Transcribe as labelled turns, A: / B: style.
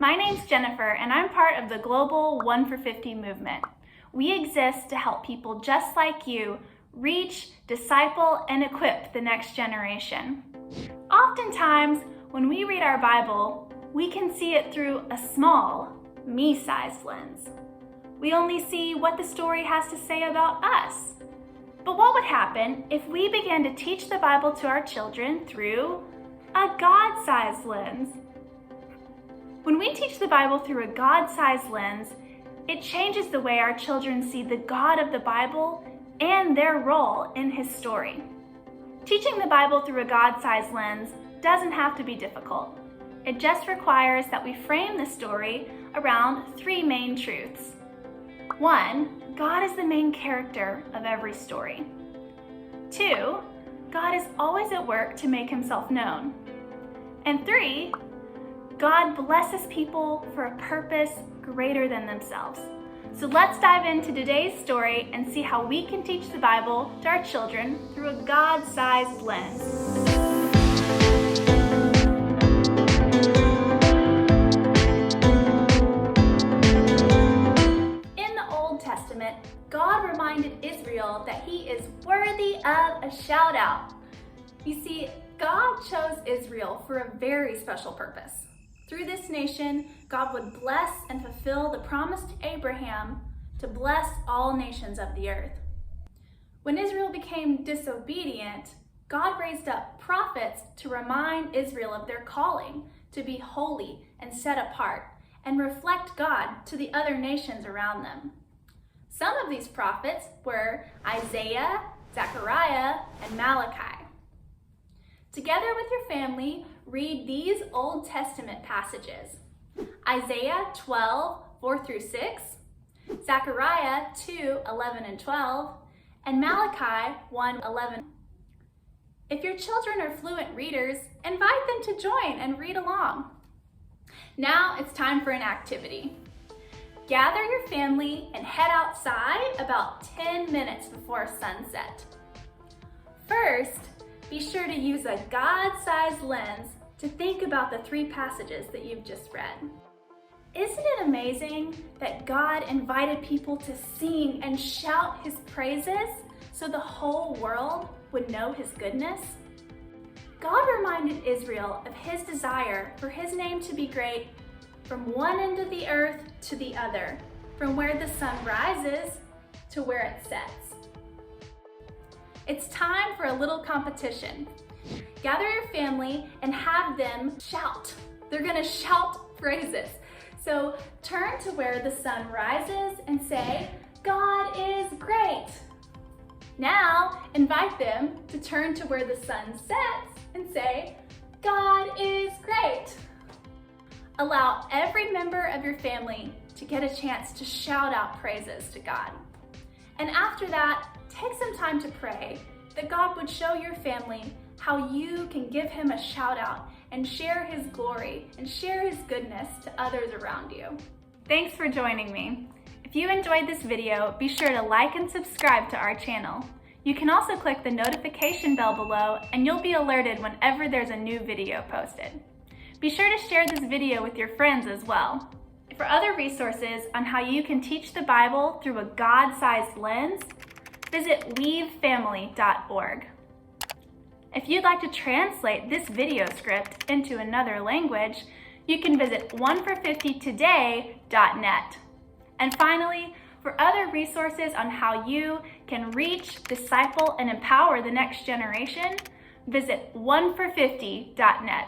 A: My name's Jennifer, and I'm part of the global 1 for 50 movement. We exist to help people just like you reach, disciple, and equip the next generation. Oftentimes, when we read our Bible, we can see it through a small, me-sized lens. We only see what the story has to say about us. But what would happen if we began to teach the Bible to our children through a God-sized lens? When we teach the Bible through a God-sized lens, it changes the way our children see the God of the Bible and their role in His story. Teaching the Bible through a God-sized lens doesn't have to be difficult. It just requires that we frame the story around 3 main truths. 1, God is the main character of every story. 2, God is always at work to make Himself known. And 3, God blesses people for a purpose greater than themselves. So let's dive into today's story and see how we can teach the Bible to our children through a God-sized lens. In the Old Testament, God reminded Israel that He is worthy of a shout out. You see, God chose Israel for a very special purpose. Through this nation, God would bless and fulfill the promise to Abraham to bless all nations of the earth. When Israel became disobedient, God raised up prophets to remind Israel of their calling to be holy and set apart and reflect God to the other nations around them. Some of these prophets were Isaiah, Zechariah, and Malachi. Together with your family, read these Old Testament passages: Isaiah 12, 4 through 6, Zechariah 2, 11 and 12, and Malachi 1, 11. If your children are fluent readers, invite them to join and read along. Now it's time for an activity. Gather your family and head outside about 10 minutes before sunset. First, be sure to use a God-sized lens to think about the 3 passages that you've just read. Isn't it amazing that God invited people to sing and shout His praises so the whole world would know His goodness? God reminded Israel of His desire for His name to be great from one end of the earth to the other, from where the sun rises to where it sets. It's time for a little competition. Gather your family and have them shout. They're gonna shout praises. So turn to where the sun rises and say, "God is great." Now invite them to turn to where the sun sets and say, "God is great." Allow every member of your family to get a chance to shout out praises to God. And after that, take some time to pray that God would show your family how you can give Him a shout out and share His glory and share His goodness to others around you. Thanks for joining me. If you enjoyed this video, be sure to like and subscribe to our channel. You can also click the notification bell below and you'll be alerted whenever there's a new video posted. Be sure to share this video with your friends as well. For other resources on how you can teach the Bible through a God-sized lens, visit weavefamily.org. If you'd like to translate this video script into another language, you can visit 1for50today.net. And finally, for other resources on how you can reach, disciple, and empower the next generation, visit 1for50.net.